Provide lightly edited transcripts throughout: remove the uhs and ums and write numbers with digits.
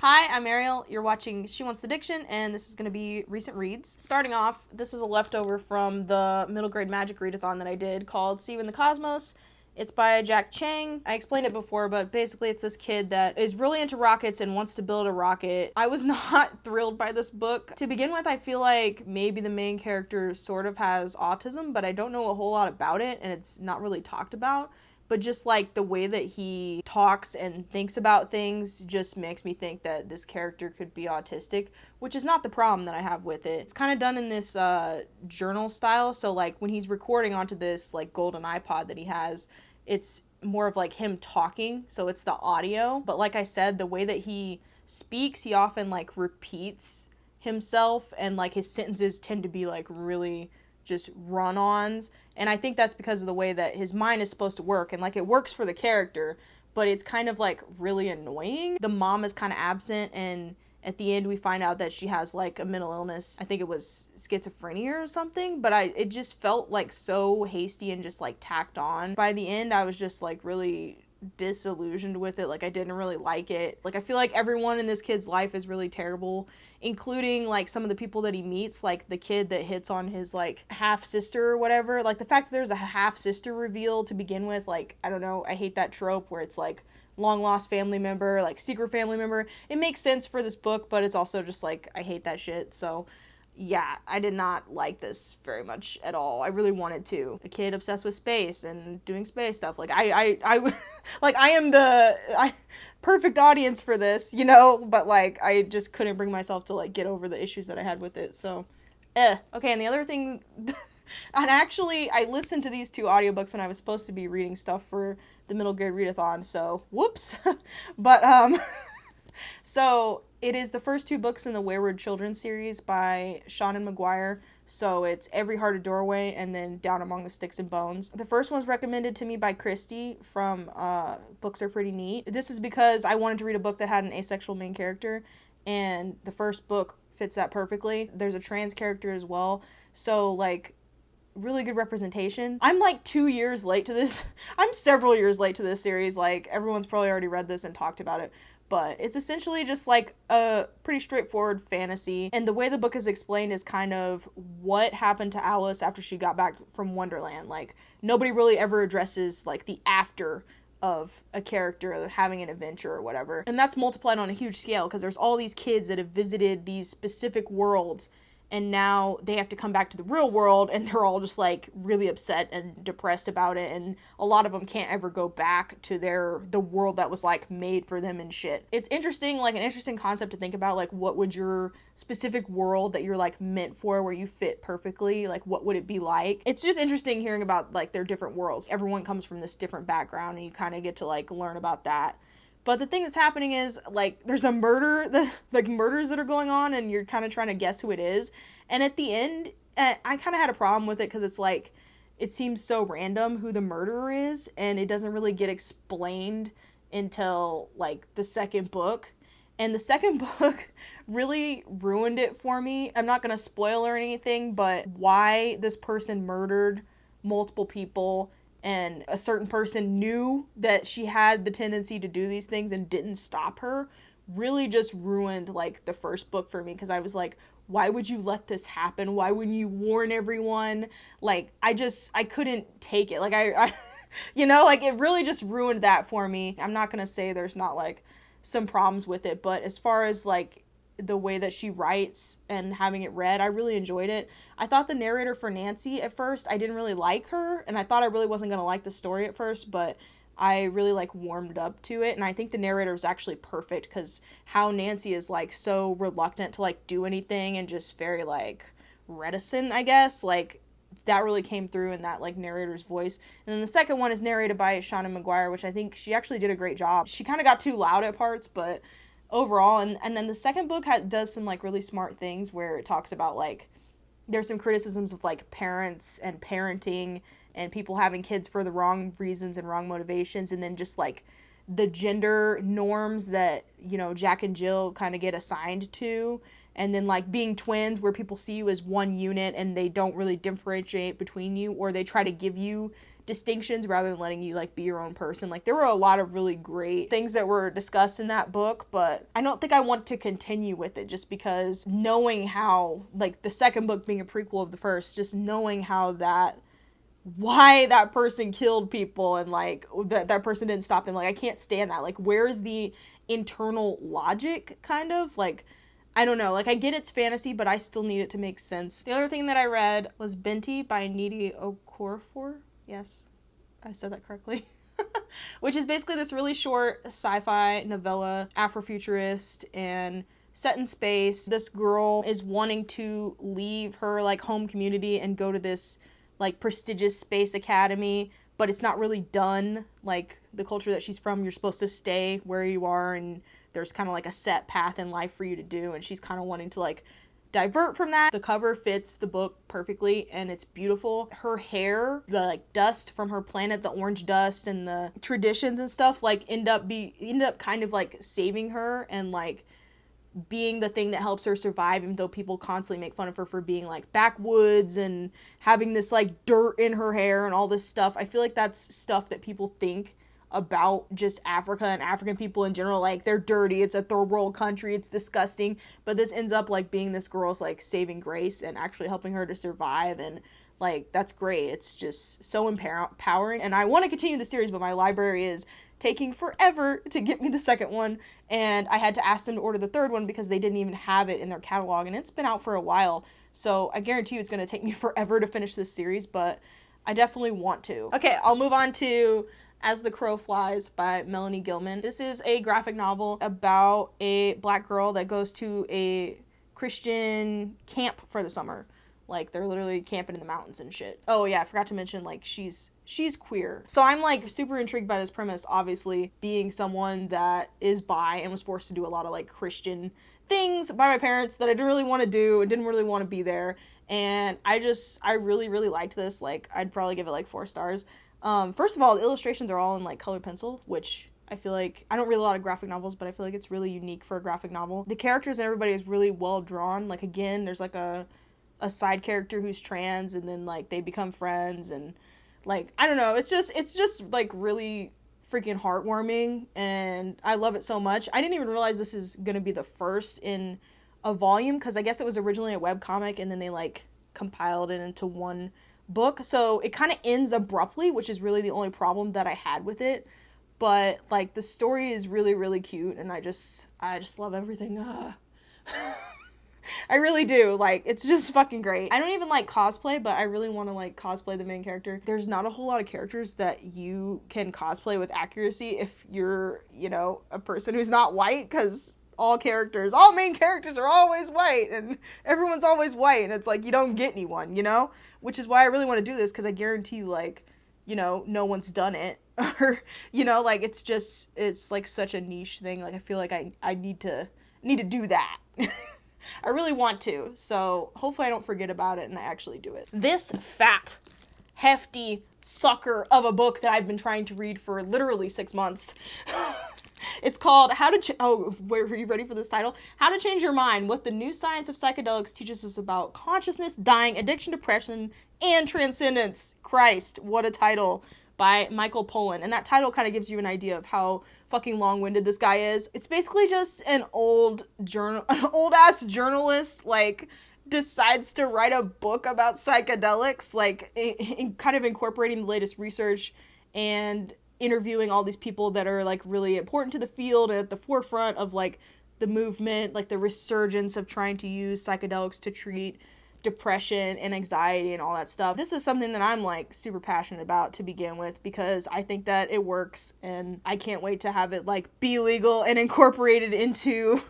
Hi, I'm Ariel. You're watching She Wants the Diction, and this is going to be recent reads. Starting off, this is a leftover from the middle grade magic readathon that I did called See You in the Cosmos. It's by Cheng. I explained it before, but basically it's this kid that is really into rockets and wants to build a rocket. I was not thrilled by this book. To begin with, I feel like maybe the main character sort of has autism, but I don't know a whole lot about it, and it's not really talked about. But just like the way that he talks and thinks about things just makes me think that this character could be autistic, which is not the problem that I have with it. It's kind of done in this journal style, so like when he's recording onto this like golden iPod that he has, it's more of like him talking, so it's the audio. But like I said, the way that he speaks, he often like repeats himself, and like his sentences tend to be like really just run-ons, and I think that's because of the way that his mind is supposed to work, and like it works for the character, but it's kind of like really annoying. The mom is kind of absent, and at the end we find out that she has like a mental illness. I think it was schizophrenia or something, but it just felt like so hasty and just like tacked on. By the end I was just like really disillusioned with it. Like I didn't really like it. Like I feel like everyone in this kid's life is really terrible, including like some of the people that he meets, like the kid that hits on his like half sister or whatever. Like the fact that there's a half sister reveal to begin with, like I don't know, I hate that trope where it's like long lost family member, like secret family member. It makes sense for this book, but it's also just like I hate that shit. So yeah, I did not like this very much at all. I really wanted to. A kid obsessed with space and doing space stuff. Like I like I am the perfect audience for this, you know, but like I just couldn't bring myself to like get over the issues that I had with it. So, Okay, and the other thing, and actually I listened to these two audiobooks when I was supposed to be reading stuff for the middle grade readathon, so whoops. But so it is the first two books in the Wayward Children series by Seanan and McGuire. So it's Every Heart a Doorway and then Down Among the Sticks and Bones. The first one's recommended to me by Christy from Books Are Pretty Neat. This is because I wanted to read a book that had an asexual main character, and the first book fits that perfectly. There's a trans character as well, so like really good representation. I'm like 2 years late to this. I'm several years late to this series. Like everyone's probably already read this and talked about it. But it's essentially just like a pretty straightforward fantasy, and the way the book is explained is kind of what happened to Alice after she got back from Wonderland. Like nobody really ever addresses like the after of a character having an adventure or whatever, and that's multiplied on a huge scale because there's all these kids that have visited these specific worlds, and now they have to come back to the real world, and they're all just like really upset and depressed about it, and a lot of them can't ever go back to the world that was like made for them and shit. It's interesting, like an interesting concept to think about, like what would your specific world that you're like meant for, where you fit perfectly, like what would it be like? It's just interesting hearing about like their different worlds. Everyone comes from this different background, and you kind of get to like learn about that. But the thing that's happening is, like, there's a murder, like, murders that are going on, and you're kind of trying to guess who it is. And at the end, I kind of had a problem with it, because it's, like, it seems so random who the murderer is, and it doesn't really get explained until, like, the second book. And the second book really ruined it for me. I'm not going to spoil or anything, but why this person murdered multiple people, and a certain person knew that she had the tendency to do these things and didn't stop her, really just ruined like the first book for me, because I was like, why would you let this happen? Why wouldn't you warn everyone? Like I couldn't take it. Like I you know, like it really just ruined that for me. I'm not gonna say there's not like some problems with it, but as far as like the way that she writes and having it read, I really enjoyed it. I thought the narrator for Nancy at first, I didn't really like her, and I thought I really wasn't going to like the story at first, but I really like warmed up to it, and I think the narrator was actually perfect, because how Nancy is like so reluctant to like do anything and just very like reticent, I guess, like that really came through in that like narrator's voice. And then the second one is narrated by Seanan McGuire, which I think she actually did a great job. She kind of got too loud at parts, but overall, and then the second book does some like really smart things where it talks about like there's some criticisms of like parents and parenting and people having kids for the wrong reasons and wrong motivations, and then just like the gender norms that, you know, Jack and Jill kind of get assigned to, and then like being twins where people see you as one unit and they don't really differentiate between you, or they try to give you distinctions rather than letting you like be your own person. Like there were a lot of really great things that were discussed in that book, but I don't think I want to continue with it just because knowing how, like the second book being a prequel of the first, just knowing how why that person killed people and like that person didn't stop them. Like I can't stand that. Like where's the internal logic kind of? Like I don't know. Like I get it's fantasy, but I still need it to make sense. The other thing that I read was Binti by Nnedi Okorafor. Yes, I said that correctly. Which is basically this really short sci-fi novella, Afrofuturist, and set in space. This girl is wanting to leave her like home community and go to this like prestigious space academy, but it's not really done. Like the culture that she's from, you're supposed to stay where you are and there's kind of like a set path in life for you to do, and she's kind of wanting to like divert from that. The cover fits the book perfectly and it's beautiful. Her hair, the like dust from her planet, the orange dust and the traditions and stuff like end up kind of like saving her and like being the thing that helps her survive, even though people constantly make fun of her for being like backwoods and having this like dirt in her hair and all this stuff. I feel like that's stuff that people think about just Africa and African people in general. Like they're dirty, it's a third world country, it's disgusting, but this ends up like being this girl's like saving grace and actually helping her to survive, and like that's great. It's just so empowering, and I want to continue the series, but my library is taking forever to get me the second one, and I had to ask them to order the third one because they didn't even have it in their catalog, and it's been out for a while, so I guarantee you it's going to take me forever to finish this series, but I definitely want to. Okay, I'll move on to As the Crow Flies by Melanie Gillman. This is a graphic novel about a black girl that goes to a Christian camp for the summer. Like, they're literally camping in the mountains and shit. Oh yeah, I forgot to mention, like, she's queer. So I'm, like, super intrigued by this premise, obviously, being someone that is bi and was forced to do a lot of, like, Christian things by my parents that I didn't really want to do and didn't really want to be there. And I really, really liked this. Like, I'd probably give it, like, 4 stars. First of all, the illustrations are all in, like, colored pencil, which I feel like, I don't read a lot of graphic novels, but I feel like it's really unique for a graphic novel. The characters and everybody is really well drawn. Like, again, there's, like, a side character who's trans, and then, like, they become friends, and, like, I don't know, it's just, like, really freaking heartwarming, and I love it so much. I didn't even realize this is gonna be the first in a volume, because I guess it was originally a webcomic, and then they, like, compiled it into one book, so it kind of ends abruptly, which is really the only problem that I had with it, but, like, the story is really, really cute, and I just love everything. I really do. Like, it's just fucking great. I don't even like cosplay, but I really want to, like, cosplay the main character. There's not a whole lot of characters that you can cosplay with accuracy if you're, you know, a person who's not white, because all main characters are always white, and everyone's always white, and it's like, you don't get anyone, you know? Which is why I really want to do this, because I guarantee you, like, you know, no one's done it. Or, you know, like, it's, like, such a niche thing. Like, I feel like I need to do that. I really want to, so hopefully I don't forget about it and I actually do it. This fat, hefty sucker of a book that I've been trying to read for literally 6 months. It's called are you ready for this title? How to Change Your Mind, What the New Science of Psychedelics Teaches Us About Consciousness, Dying, Addiction, Depression, and Transcendence. Christ, what a title. By Pollman. And that title kind of gives you an idea of how fucking long-winded this guy is. It's basically just an old-ass journalist, like, decides to write a book about psychedelics, like, kind of incorporating the latest research and interviewing all these people that are, like, really important to the field and at the forefront of, like, the movement, like, the resurgence of trying to use psychedelics to treat depression and anxiety and all that stuff. This is something that I'm, like, super passionate about to begin with, because I think that it works, and I can't wait to have it, like, be legal and incorporated into,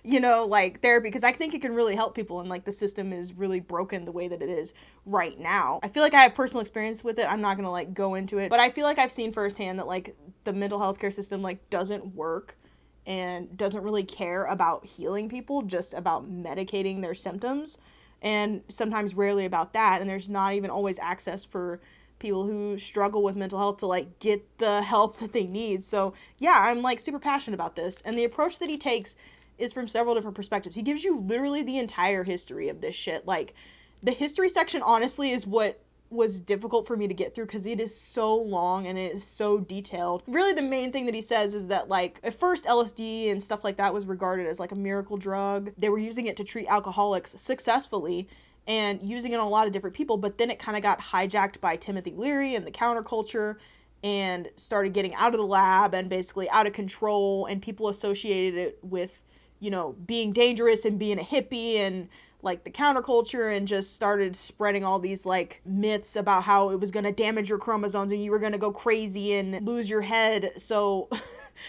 you know, like, therapy, because I think it can really help people, and, like, the system is really broken the way that it is right now. I feel like I have personal experience with it. I'm not gonna, like, go into it, but I feel like I've seen firsthand that, like, the mental health care system, like, doesn't work and doesn't really care about healing people, just about medicating their symptoms. And sometimes rarely about that, and there's not even always access for people who struggle with mental health to, like, get the help that they need. So yeah, I'm, like, super passionate about this, and the approach that he takes is from several different perspectives. He gives you literally the entire history of this shit. Like, the history section honestly is what was difficult for me to get through because it is so long and it is so detailed. Really, the main thing that he says is that, like, at first LSD and stuff like that was regarded as like a miracle drug. They were using it to treat alcoholics successfully and using it on a lot of different people, but then it kind of got hijacked by Timothy Leary and the counterculture and started getting out of the lab and basically out of control, and people associated it with, you know, being dangerous and being a hippie and like the counterculture, and just started spreading all these like myths about how it was going to damage your chromosomes and you were going to go crazy and lose your head. So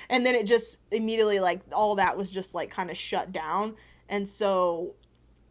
and then it just immediately, like, all that was just like kind of shut down. And so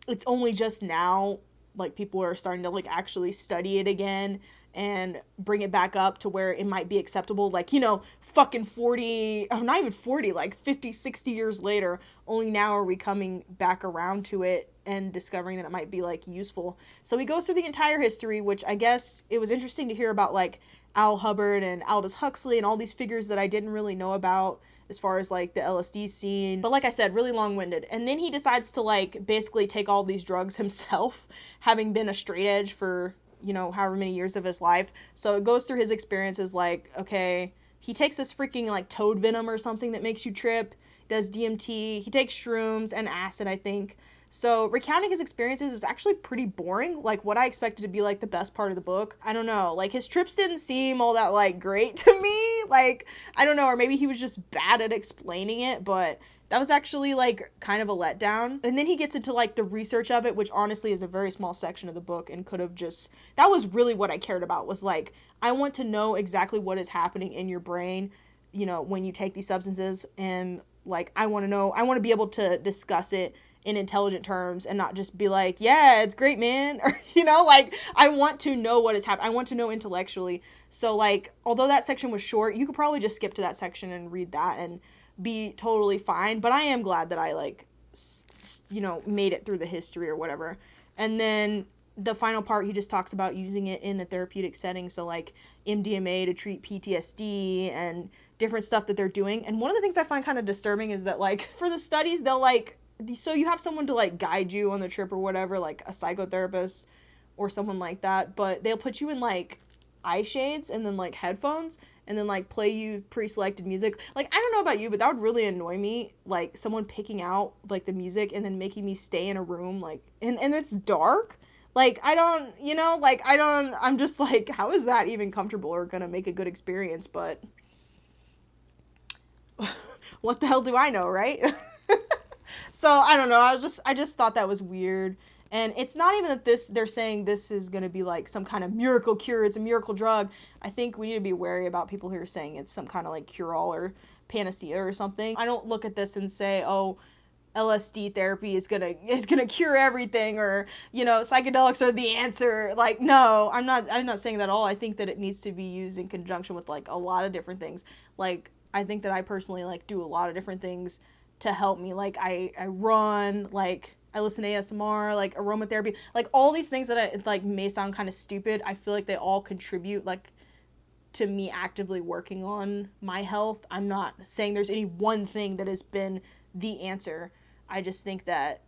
it's only just now, like, people are starting to like actually study it again and bring it back up to where it might be acceptable. Like, you know, fucking 40, oh, not even 40, like 50, 60 years later, only now are we coming back around to it and discovering that it might be, like, useful. So he goes through the entire history, which I guess it was interesting to hear about, like, Al Hubbard and Aldous Huxley and all these figures that I didn't really know about as far as, like, the LSD scene. But like I said, really long-winded. And then he decides to, like, basically take all these drugs himself, having been a straight edge for, you know, however many years of his life. So it goes through his experiences, like, okay, he takes this freaking, like, toad venom or something that makes you trip, does DMT, he takes shrooms and acid, I think. So recounting his experiences was actually pretty boring, like what I expected to be, like, the best part of the book. I don't know, like, his trips didn't seem all that, like, great to me, like, I don't know, or maybe he was just bad at explaining it, but that was actually, like, kind of a letdown. And then he gets into, like, the research of it, which honestly is a very small section of the book and could have just, that was really what I cared about, was, like, I want to know exactly what is happening in your brain, you know, when you take these substances, and, like, I want to be able to discuss it in intelligent terms and not just be like, yeah, it's great, man, or, you know, like, I want to know what is happening. I want to know intellectually. So, like, although that section was short, you could probably just skip to that section and read that and be totally fine. But I am glad that I, like, you know, made it through the history or whatever. And then the final part, he just talks about using it in a therapeutic setting. So, like, MDMA to treat PTSD and different stuff that they're doing. And one of the things I find kind of disturbing is that, like, for the studies, they'll, like, so you have someone to, like, guide you on the trip or whatever, like a psychotherapist or someone like that, but they'll put you in, like, eye shades and then, like, headphones and then, like, play you pre-selected music. Like, I don't know about you, but that would really annoy me, like, someone picking out, like, the music and then making me stay in a room, like, and it's dark. Like, I don't, you know, like, I'm just like, how is that even comfortable or gonna make a good experience? But what the hell do I know, right? So, I don't know, I just thought that was weird. And it's not even that they're saying this is going to be, like, some kind of miracle cure, it's a miracle drug. I think we need to be wary about people who are saying it's some kind of, like, cure-all or panacea or something. I don't look at this and say, oh, LSD therapy is gonna cure everything, or, you know, psychedelics are the answer. Like, no, I'm not saying that at all. I think that it needs to be used in conjunction with, like, a lot of different things. Like, I think that I personally, like, do a lot of different things to help me. Like, I run, like, I listen to ASMR, like, aromatherapy, like, all these things that I, like, may sound kind of stupid. I feel like they all contribute, like, to me actively working on my health. I'm not saying there's any one thing that has been the answer. I just think that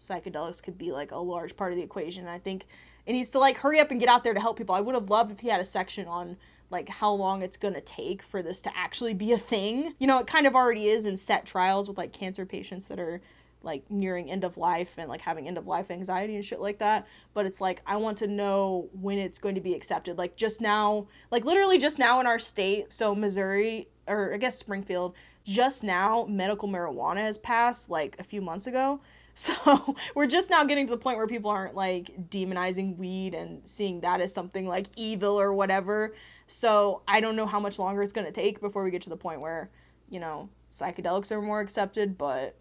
psychedelics could be, like, a large part of the equation. And I think it needs to, like, hurry up and get out there to help people. I would have loved if he had a section on, like, how long it's gonna take for this to actually be a thing. You know, it kind of already is in set trials with, like, cancer patients that are, like, nearing end of life and, like, having end of life anxiety and shit like that. But it's like, I want to know when it's going to be accepted. Like, just now, like, literally just now in our state, so Missouri, or I guess Springfield, just now medical marijuana has passed, like, a few months ago. So we're just now getting to the point where people aren't, like, demonizing weed and seeing that as something, like, evil or whatever. So I don't know how much longer it's going to take before we get to the point where, you know, psychedelics are more accepted. But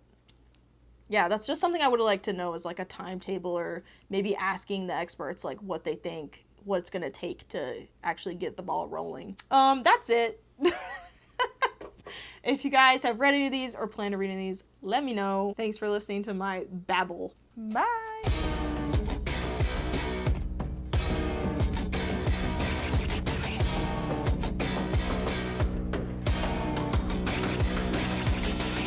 yeah, that's just something I would have liked to know, is, like, a timetable, or maybe asking the experts, like, what they think, what it's going to take to actually get the ball rolling. That's it. If you guys have read any of these or plan to read any of these, let me know. Thanks for listening to my babble. Bye!